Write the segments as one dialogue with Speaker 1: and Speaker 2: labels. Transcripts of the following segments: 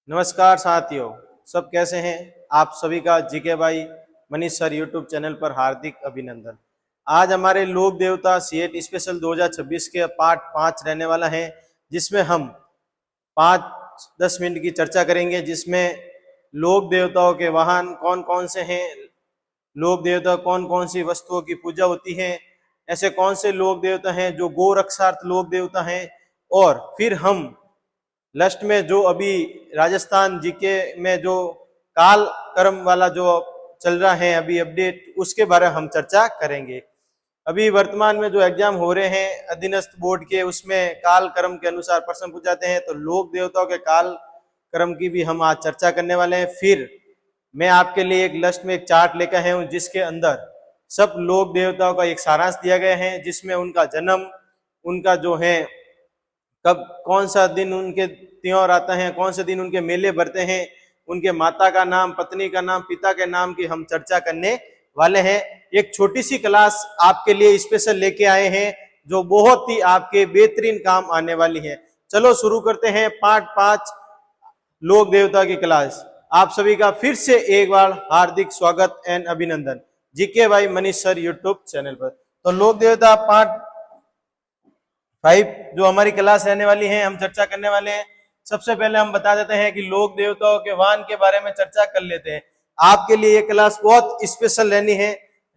Speaker 1: नमस्कार साथियों, सब कैसे हैं। आप सभी का जीके भाई मनीष सर यूट्यूब चैनल पर हार्दिक अभिनंदन। आज हमारे लोक देवता सीएट स्पेशल 2026 के पार्ट 5 रहने वाला है, जिसमें हम 5-10 मिनट की चर्चा करेंगे, जिसमें लोक देवताओं के वाहन कौन कौन से हैं, लोक देवता कौन कौन सी वस्तुओं की पूजा होती है, ऐसे कौन से लोक देवता हैं जो गो रक्षार्थ लोक देवता हैं, और फिर हम लास्ट में जो अभी राजस्थान जीके में जो काल कर्म वाला जो चल रहा है अभी अपडेट, उसके बारे में हम चर्चा करेंगे। अभी वर्तमान में जो एग्जाम हो रहे हैं अधीनस्थ बोर्ड के, उसमें काल कर्म के अनुसार प्रश्न पूछ जाते हैं, तो लोक देवताओं के काल कर्म की भी हम आज चर्चा करने वाले हैं। फिर मैं आपके लिए एक लिस्ट में एक चार्ट लेकर आया हूं, जिसके अंदर सब लोक देवताओं का एक सारांश दिया गया है, जिसमें उनका जन्म, उनका जो है कब कौन सा दिन उनके त्योहार आता है, कौन से दिन उनके मेले भरते हैं, उनके माता का नाम, पत्नी का नाम, पिता के नाम की हम चर्चा करने वाले हैं। एक छोटी सी क्लास आपके लिए स्पेशल लेके आए हैं, जो बहुत ही आपके बेहतरीन काम आने वाली है। चलो शुरू करते हैं पार्ट 5 लोक देवता की क्लास। आप सभी का फिर से एक बार हार्दिक स्वागत एंड अभिनंदन जीके भाई मनीष सर यूट्यूब चैनल पर। तो लोक देवता पार्ट 5 जो हमारी क्लास रहने वाली है, हम चर्चा करने वाले हैं। सबसे पहले हम बता देते हैं कि लोक देवताओं के वाहन के बारे में चर्चा कर लेते हैं। आपके लिए ये क्लास बहुत स्पेशल रहनी है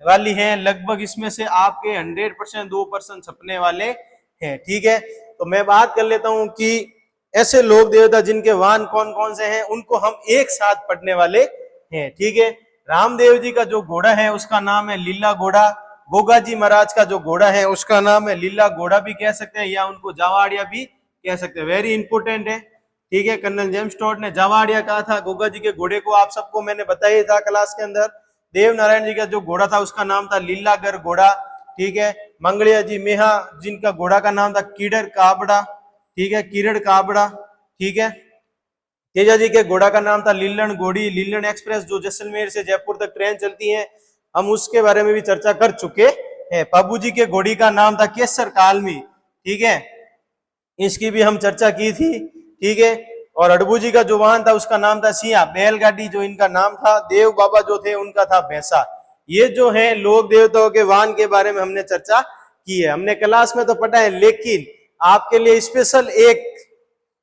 Speaker 1: वाली है, लगभग इसमें से आपके 100% 2% छपने वाले हैं। ठीक है, तो मैं बात कर लेता हूं कि ऐसे लोक देवता जिनके वाहन कौन कौन से हैं, उनको हम एक साथ पढ़ने वाले हैं। ठीक है, रामदेव जी का जो घोड़ा है उसका नाम है लीला घोड़ा। गोगा जी महाराज का जो घोड़ा है उसका नाम है लीला घोड़ा भी कह सकते हैं, या उनको जावाड़िया भी कह सकते हैं। वेरी इंपोर्टेंट है। ठीक है, कर्नल जेम्स टॉड ने जावाड़िया कहा था गोगा जी के घोड़े को, आप सबको मैंने बताया था क्लास के अंदर। देव नारायण जी का जो घोड़ा था उसका नाम था लीलागर घोड़ा। ठीक है, मंगलिया जी मेहा जिनका घोड़ा का नाम था कीड़र काबड़ा। ठीक है, किरण काबड़ा। ठीक है, तेजा जी के घोड़ा का नाम था लीलन घोड़ी। लीलन एक्सप्रेस जो जैसलमेर से जयपुर तक ट्रेन चलती है, हम उसके बारे में भी चर्चा कर चुके हैं। बाबू जी के घोड़ी का नाम था केसर कालमी। ठीक है, इसकी भी हम चर्चा की थी। ठीक है, और अड़बू जी का जो वाहन था उसका नाम था सिया। बैलगाड़ी जो इनका नाम था, देव बाबा जो थे उनका था भैंसा। ये जो है लोक देवताओं के वाहन के बारे में हमने चर्चा की है। हमने क्लास में तो पढ़ा है, लेकिन आपके लिए स्पेशल एक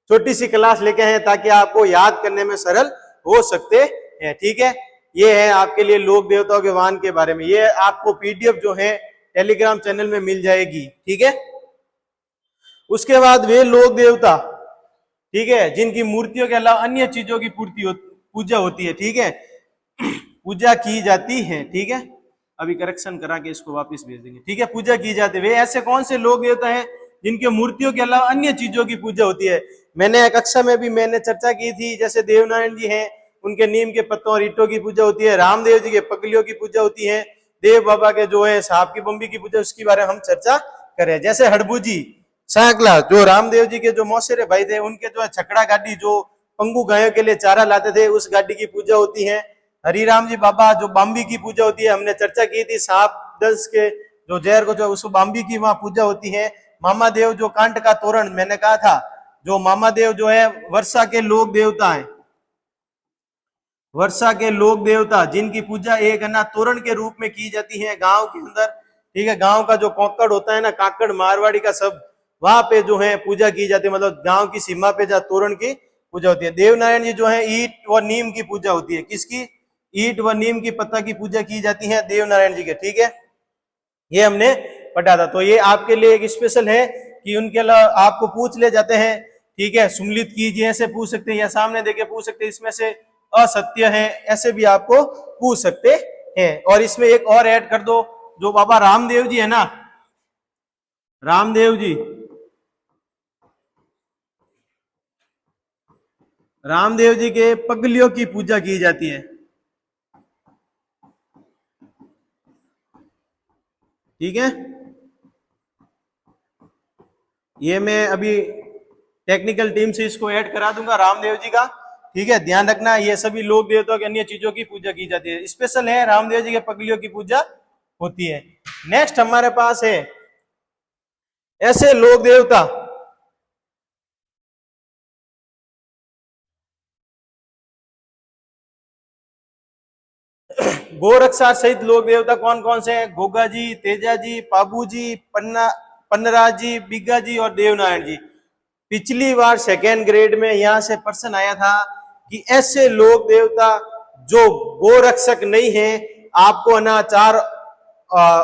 Speaker 1: छोटी सी क्लास लेके हैं ताकि आपको याद करने में सरल हो सकते हैं। ठीक है, ये है आपके लिए लोक देवताओं के वाहन के बारे में। ये आपको पीडीएफ जो है टेलीग्राम चैनल में मिल जाएगी। ठीक है, उसके बाद वे लोक देवता, ठीक है, जिनकी मूर्तियों के अलावा अन्य चीजों की पूजा होती है। ठीक है, पूजा की जाती है। ठीक है, अभी करेक्शन करा के इसको वापस भेज देंगे। ठीक है, पूजा की जाती है। वे ऐसे कौन से लोक देवता हैं जिनके मूर्तियों के अलावा अन्य चीजों की पूजा होती है। मैंने कक्षा में भी मैंने चर्चा की थी, जैसे देवनारायण जी हैं, उनके नीम के पत्तों और ईंटों की पूजा होती है। रामदेव जी के पगलियों की पूजा होती है। देव बाबा के जो है सांप की बम्बी की पूजा, उसके बारे में हम चर्चा करें। जैसे हड़बू जी सांकला जो रामदेव जी के जो मौसेरे भाई थे, उनके जो है छकड़ा गाड़ी जो पंगु गायों के लिए चारा लाते थे, उस गाड़ी की पूजा होती है। हरिराम जी बाबा जो बाम्बी की पूजा होती है, हमने चर्चा की थी। सांप दंश के जो जहर को जो उसको बाम्बी की वहां पूजा होती है। मामा देव जो कांट का तोरण, मैंने कहा था, जो मामा देव जो है वर्षा के लोक देवता है, वर्षा के लोक देवता जिनकी पूजा एक है ना तोरण के रूप में की जाती है गांव के अंदर। ठीक है, गांव का जो काकड़ होता है ना, काकड़ मारवाड़ी का सब, वहां पे जो है पूजा की जाती है। मतलब गांव की सीमा पे जहाँ तोरण की पूजा होती है। देवनारायण जी जो है ईट व नीम की पूजा होती है। किसकी? ईट व नीम की पत्ता की पूजा की जाती है देवनारायण जी के। ठीक है, ये हमने पढ़ा था। तो ये आपके लिए एक स्पेशल है कि उनके अलावा आपको पूछ ले जाते हैं। ठीक है, सुमलित कीजिए ऐसे पूछ सकते हैं, या सामने देके पूछ सकते हैं इसमें से असत्य है, ऐसे भी आपको पूछ सकते हैं। और इसमें एक और ऐड कर दो, जो बाबा रामदेव जी है ना, रामदेव जी, रामदेव जी के पगलियों की पूजा की जाती है। ठीक है, ये मैं अभी टेक्निकल टीम से इसको ऐड करा दूंगा रामदेव जी का। ठीक है, ध्यान रखना, ये सभी लोक देवताओं की अन्य चीजों की पूजा की जाती है। स्पेशल है, रामदेव जी के पगलियों की पूजा होती है। नेक्स्ट हमारे पास है ऐसे लोक देवता गोरक्षा सहित लोक देवता कौन कौन से हैं? गोगा जी, तेजा जी, पाबू जी, पन्नरा जी, बिग्गा जी और देवनारायण जी। पिछली बार सेकेंड ग्रेड में यहां से प्रश्न आया था कि ऐसे लोक देवता जो गोरक्षक नहीं है, आपको ना 4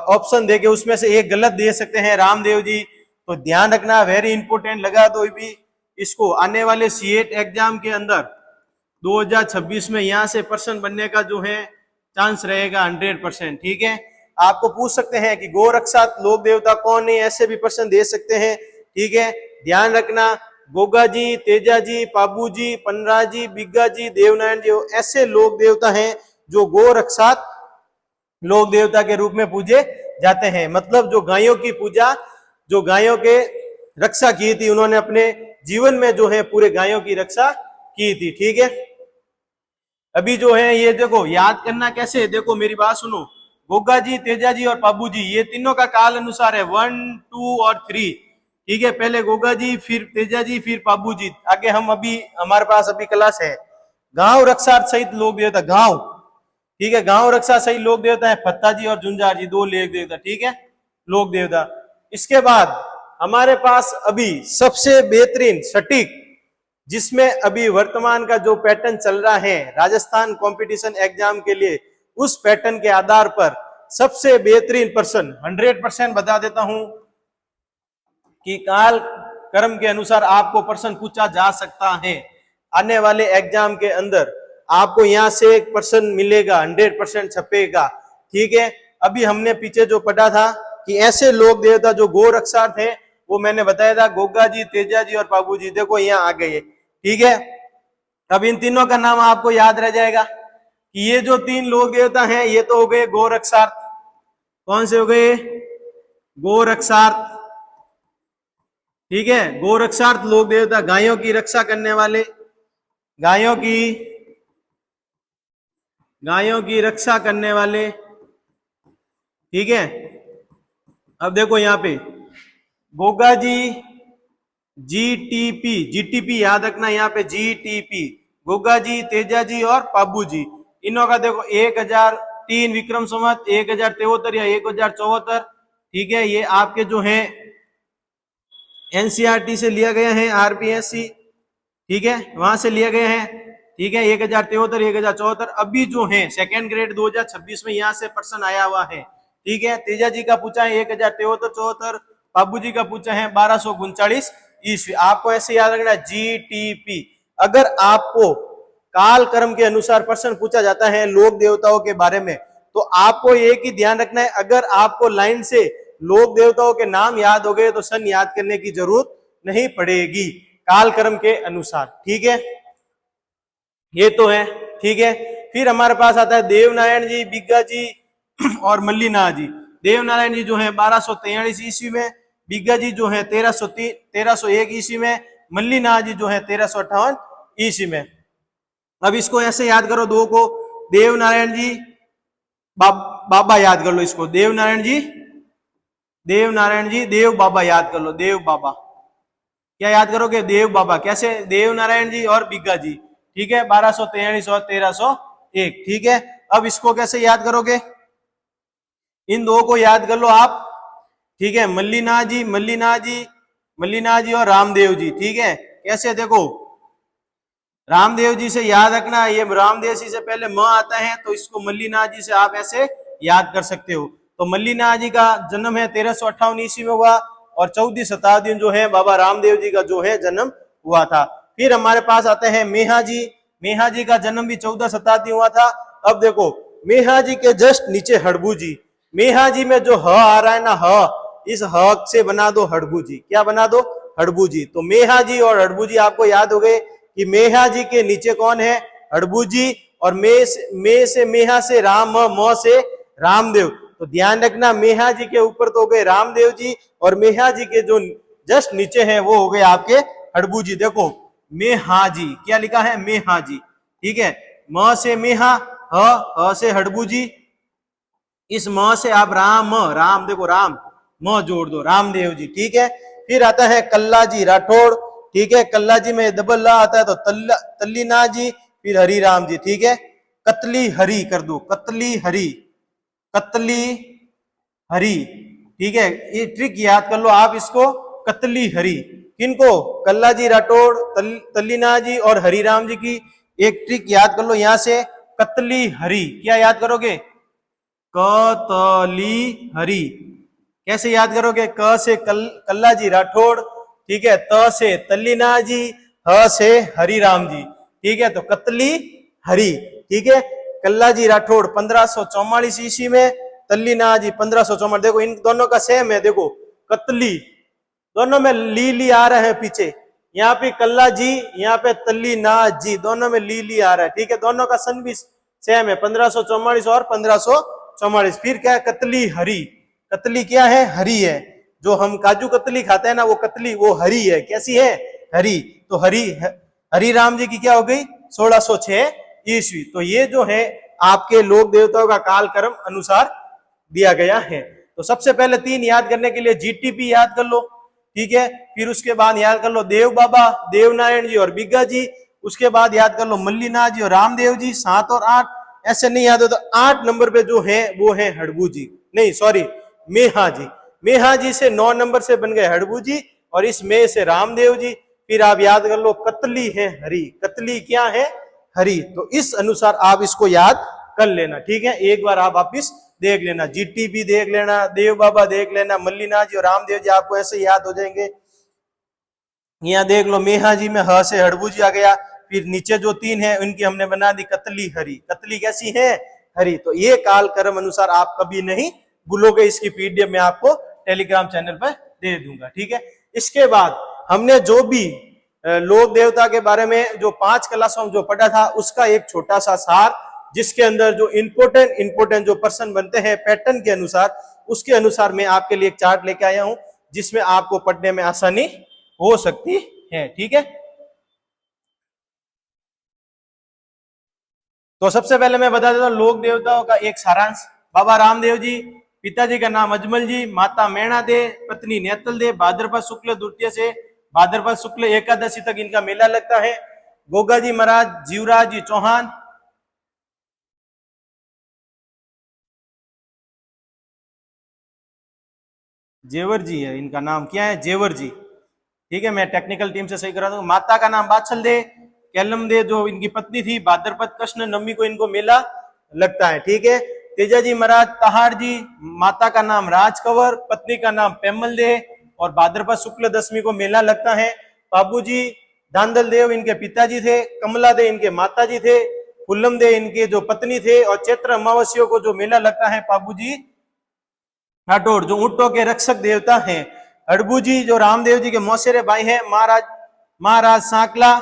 Speaker 1: ऑप्शन देके उसमें से एक गलत दे सकते हैं, रामदेव जी। तो ध्यान रखना, वेरी इंपोर्टेंट लगा तो भी इसको आने वाले सीएट एग्जाम के अंदर 2026 में यहां से प्रश्न बनने का जो है चांस रहेगा 100%। ठीक है, आपको पूछ सकते हैं कि गोरक्षा लोक देवता कौन है, ऐसे भी प्रश्न दे सकते हैं। ठीक है, ध्यान रखना, गोगा जी, तेजा जी, पाबू जी, पन्नरा जी, बिग्गा जी, देवनारायण जी ऐसे लोक देवता हैं जो गोरक्षा लोक देवता के रूप में पूजे जाते हैं। मतलब जो गायों की पूजा, जो गायों के रक्षा की थी, उन्होंने अपने जीवन में जो है पूरे गायों की रक्षा की थी। ठीक है, अभी जो है ये देखो याद करना कैसे, देखो मेरी बात सुनो, गोगा जी, तेजा जी और पाबू जी ये तीनों का काल अनुसार है 1, 2 और 3। ठीक है, पहले गोगा जी, फिर तेजा जी, फिर पाबू जी। आगे हम अभी हमारे पास अभी क्लास है गांव रक्षा सहित लोक देवता गांव। ठीक है, गांव रक्षा सहित लोक देवता है फत्ता जी और झुंझार जी, 2 लोक देवता। ठीक है, लोक देवता। इसके बाद हमारे पास अभी सबसे बेहतरीन सटीक, जिसमें अभी वर्तमान का जो पैटर्न चल रहा है राजस्थान कंपटीशन एग्जाम के लिए, उस पैटर्न के आधार पर सबसे बेहतरीन प्रश्न 100% बता देता हूं कि काल कर्म के अनुसार आपको प्रश्न पूछा जा सकता है आने वाले एग्जाम के अंदर। आपको यहां से एक प्रश्न मिलेगा, 100% छपेगा। ठीक है, अभी हमने पीछे जो पढ़ा था कि ऐसे लोक देवता जो गोरक्षार्थ है, वो मैंने बताया था गोगा जी, तेजा जी और पाबू जी। देखो यहाँ आ गए। ठीक है, अब इन तीनों का नाम आपको याद रह जाएगा कि ये जो 3 लोक देवता हैं ये तो हो गए गोरक्षार्थ। कौन से हो गए? गोरक्षार्थ। ठीक है, गोरक्षार्थ लोक देवता, गायों की रक्षा करने वाले, गायों की रक्षा करने वाले। ठीक है, अब देखो यहाँ पे गोगा जी, जीटीपी, जीटीपी याद रखना, यहाँ पे जीटीपी, गोगा जी, तेजा जी और पाबू जी। इनों का देखो 1003 विक्रम संवत 1073 या 1074। ठीक है, ये आपके जो है एनसीईआरटी से लिया गया है, आरपीएससी। ठीक है, वहां से लिया गया है। ठीक है, 1073, 1074 अभी जो है सेकेंड ग्रेड 2026 में यहाँ से प्रश्न आया हुआ है। ठीक है, तेजा जी का पूछा है 1073-74, बाबू जी का पूछा है 1239 ईस्वी। आपको ऐसे याद रखना जीटीपी। अगर आपको काल कर्म के अनुसार प्रश्न पूछा जाता है लोक देवताओं के बारे में, तो आपको एक ही ध्यान रखना है, अगर आपको लाइन से लोक देवताओं के नाम याद हो गए तो सन याद करने की जरूरत नहीं पड़ेगी काल कर्म के अनुसार। ठीक है, ये तो है। ठीक है, फिर हमारे पास आता है देवनारायण जी, बिग्गा जी और मल्लीनाथ जी। देवनारायण जी जो है 1243 ईस्वी में, बिग्गा जी जो है 1301 ईस्वी में, मल्लीनाथ जी जो है 1358 ईस्वी में। अब इसको ऐसे याद करो दो को, देवनारायण जी बाबा याद कर लो इसको, देवनारायण जी देव बाबा याद कर लो, देव बाबा। क्या याद करोगे? देव बाबा। कैसे? देवनारायण जी और बिग्गा जी। ठीक है, 1243 और 1301। ठीक है, अब इसको कैसे याद करोगे? इन दो को याद कर लो आप। ठीक है, मल्लीनाथ जी और रामदेव जी। ठीक है, कैसे? देखो रामदेव जी से याद रखना, ये रामदेव जी से पहले म आता है तो इसको मल्लीनाथ जी से आप ऐसे याद कर सकते हो। तो मल्लीनाथ जी का जन्म है 1358 ईस्वी में हुआ और 14वीं शताब्दी जो है बाबा रामदेव जी का जो है जन्म हुआ था। फिर हमारे पास आते हैं मेहा जी। मेहा जी का जन्म भी 14 शताब्दी हुआ था। अब देखो मेहा जी के जस्ट नीचे हड़बू जी। मेहा जी में जो ह आ रहा है ना, ह, इस ह से बना दो हड़बू जी। क्या बना दो? हड़बू जी। तो मेहा जी और हड़बू जी आपको याद हो गए कि मेहा जी के नीचे कौन है? हड़बू जी। और मे से मेहा से राम, म से रामदेव। तो ध्यान रखना, मेहा जी के ऊपर तो हो गए रामदेव जी और मेहा जी के जो जस्ट नीचे हैं वो हो गए आपके हड़बू जी। देखो मेहा जी, क्या लिखा है? मेहा जी। ठीक है, म से मेहा, ह से हड़बू जी। इस म से आप राम देखो राम, म जोड़ दो, रामदेव जी। ठीक है, फिर आता है कल्ला जी राठौड़। ठीक है, कल्ला जी में डबल ला आता है तो तल्लीनाथ जी, फिर हरिराम जी। ठीक है, कतली हरी कर दो, कतली हरी, कतली हरी। ठीक है, ये ट्रिक याद कर लो आप इसको, कतली हरी। किनको? कल्ला जी राठौड़, तल्लीना जी और हरिराम जी की एक ट्रिक याद कर लो यहां से, कतली हरी। क्या याद करोगे? कतली हरी। कैसे याद करोगे? क से कल्ला जी राठौड़, ठीक है, त से तल्लीना जी, ह से हरिराम जी। ठीक है, तो कतली हरी। ठीक है, कल्ला जी राठौड़ 1544 ईस्वी में, तल्लीना जी 1544। देखो इन दोनों का सेम है, देखो कतली, दोनों में ली आ रहे हैं पीछे, यहाँ पे कल्ला जी, यहाँ पे तल्लीना जी, दोनों में ली आ रहा है। ठीक है, दोनों का सन भी सेम है, 1544 और 1544। फिर क्या है? कतली हरी। कतली क्या है? हरी है। जो हम काजू कतली खाते हैं ना, वो कतली वो हरी है। कैसी है? हरी। तो हरिराम जी की क्या हो गई? 1606 ईस्वी। तो ये जो है आपके लोक देवताओं का काल कर्म अनुसार दिया गया है। तो सबसे पहले 3 याद करने के लिए जीटीपी याद कर लो। ठीक है, फिर उसके बाद याद कर लो देव बाबा, देवनारायण जी और बिग्गा जी। उसके बाद याद कर लो मल्लीनाथ जी और रामदेव जी, 7 और 8। ऐसे नहीं याद हो तो 8 नंबर पे जो है वो है हड़बू जी, नहीं सॉरी मेहा जी। मेहा जी से 9 नंबर से बन गए हड़बू जी, और इस में से रामदेव जी। फिर आप याद कर लो कतली है हरी। कतली क्या है? हरी। तो इस अनुसार आप इसको याद कर लेना। ठीक है, एक बार आप वापिस देख लेना, जीटी भी देख लेना, देव बाबा देख लेना, मल्लीनाथ जी और रामदेव जी आपको ऐसे याद हो जाएंगे। यहाँ देख लो मेहा जी में ह से हड़बू जी आ गया। फिर नीचे जो 3 है उनकी हमने बना दी कतली हरी। कतली कैसी है? हरी। तो ये काल कर्म अनुसार आप कभी नहीं भूलोगे। इसकी पीडीएफ में आपको टेलीग्राम चैनल पर दे दूंगा। ठीक है, इसके बाद हमने जो भी लोक देवता के बारे में जो 5 क्लासों में जो पढ़ा था, उसका एक छोटा सा सार, जिसके अंदर जो इंपोर्टेंट जो पर्सन बनते हैं पैटर्न के अनुसार, उसके अनुसार मैं आपके लिए एक चार्ट लेके आया हूं, जिसमें आपको पढ़ने में आसानी हो सकती है। ठीक है, तो सबसे पहले मैं बता देता हूं लोक देवताओं का एक सारांश। बाबा रामदेव जी, पिताजी का नाम अजमल जी, माता मैणा दे, पत्नी नेतल दे। भाद्रपद शुक्ल द्वितीय से भाद्रपद शुक्ल एकादशी तक इनका मेला लगता है। गोगा जी महाराज, जीवराज जी चौहान, जेवर जी है इनका नाम, क्या है? जेवर जी। ठीक है, मैं टेक्निकल टीम से सही करा दूंगा। माता का नाम बादशल दे, कैलम दे जो इनकी पत्नी थी। भाद्रपद कृष्ण नवमी को इनको मेला लगता है। ठीक है, तेजा जी महाराज तहाड़ जी, माता का नाम राज कंवर, पत्नी का नाम पेमल दे, और भाद्रपद शुक्ल दशमी को मेला लगता है। बाबू जी दांदल देव इनके पिताजी थे, कमला दे इनके माता जी थे, फुल्लम दे इनके जो पत्नी थे, और चैत्र अमावस्या को जो मेला लगता है बाबू जी राठौड़ जो ऊंटों के रक्षक देवता हैं। हड़बू जी जो रामदेव जी के मौसेरे भाई हैं। महाराज सांकला,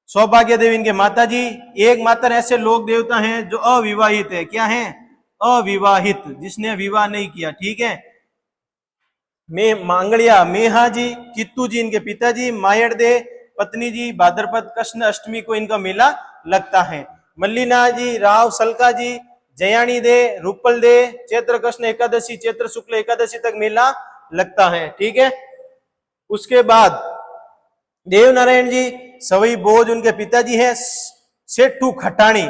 Speaker 1: सौभाग्य देव इनके माता जी। एक मात्र ऐसे लोक देवता हैं जो अविवाहित है। क्या है? अविवाहित, जिसने विवाह नहीं किया। ठीक है, मांगड़िया मेहा जी, कित्तू जी इनके पिताजी, मायड़ दे पत्नी जी। भाद्रपद कृष्ण अष्टमी को इनका मेला लगता है। मल्लीनाथ जी, राव सलका जी, जयाणी दे, रूपल दे, चैत्र कृष्ण एकादशी, चैत्र शुक्ल एकादशी तक मेला लगता है। ठीक है, उसके बाद देवनारायण जी, सवई बोझ उनके पिताजी हैं। सेठू खटाणी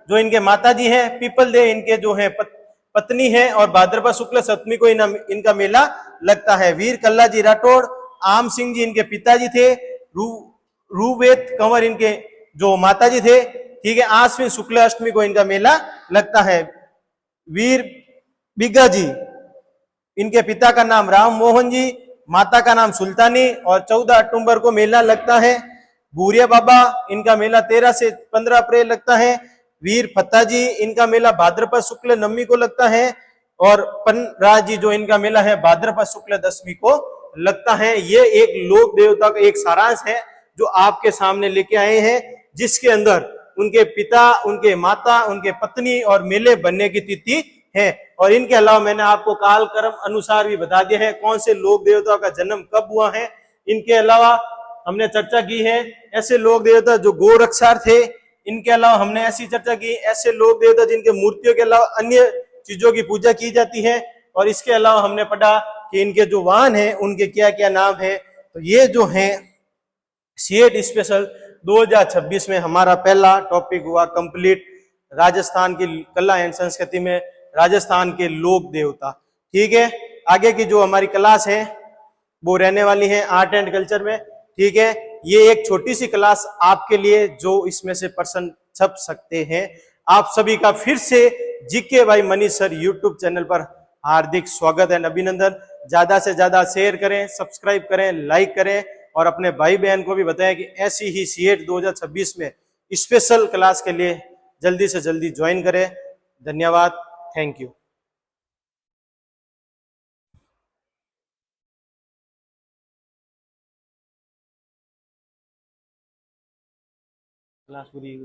Speaker 1: जो इनके माताजी हैं। पीपल दे इनके जो है पत्नी है, और भाद्रपद शुक्ल सप्तमी को इनका मेला लगता है। वीर कल्ला जी राठौड़, आम सिंह जी इनके पिताजी थे। रूवेत कंवर इनके जो माताजी थे। ठीक है, आश्विन शुक्ल अष्टमी को इनका मेला लगता है। वीर बिग्गा जी, इनके पिता का नाम राम मोहन जी, माता का नाम सुल्तानी, और 14 अक्टूबर को मेला लगता है। भूरिया बाबा, इनका मेला 13 से 15 अप्रैल लगता है। वीर फत्ता जी, इनका मेला भाद्रपद शुक्ल नवमी को लगता है। और पनराज जी जो इनका मेला है भाद्रपद शुक्ल दशमी को लगता है। ये एक लोक देवता का एक सारांश है जो आपके सामने लेके आए हैं, जिसके अंदर उनके पिता, उनके माता, उनके पत्नी और मेले बनने की तिथि है। और इनके अलावा मैंने आपको काल कर्म अनुसार भी बता दिया है कौन से लोक देवता का जन्म कब हुआ है। इनके अलावा हमने चर्चा की है ऐसे लोक देवता जो गोरक्षार थे। इनके अलावा हमने ऐसी चर्चा की ऐसे लोक देवता जिनके मूर्तियों के अलावा अन्य चीजों की पूजा की जाती है। और इसके अलावा हमने पढ़ा कि इनके जो वाहन है उनके क्या क्या नाम है। तो ये जो है सीएट स्पेशल 2026 में हमारा पहला टॉपिक हुआ कंप्लीट। राजस्थान की कला एंड संस्कृति में राजस्थान के लोक देवता। ठीक है, आगे की जो हमारी क्लास है वो रहने वाली है आर्ट एंड कल्चर में। ठीक है, ये एक छोटी सी क्लास आपके लिए जो इसमें से प्रश्न छप सकते हैं। आप सभी का फिर से GK by Manish sir YouTube channel पर हार्दिक स्वागत है, अभिनंदन। ज्यादा से ज्यादा शेयर करें, सब्सक्राइब करें, लाइक करें और अपने भाई बहन को भी बताएं कि ऐसी ही सीएट 2026 में स्पेशल क्लास के लिए जल्दी से जल्दी ज्वाइन करें। धन्यवाद, थैंक यू। क्लास पूरी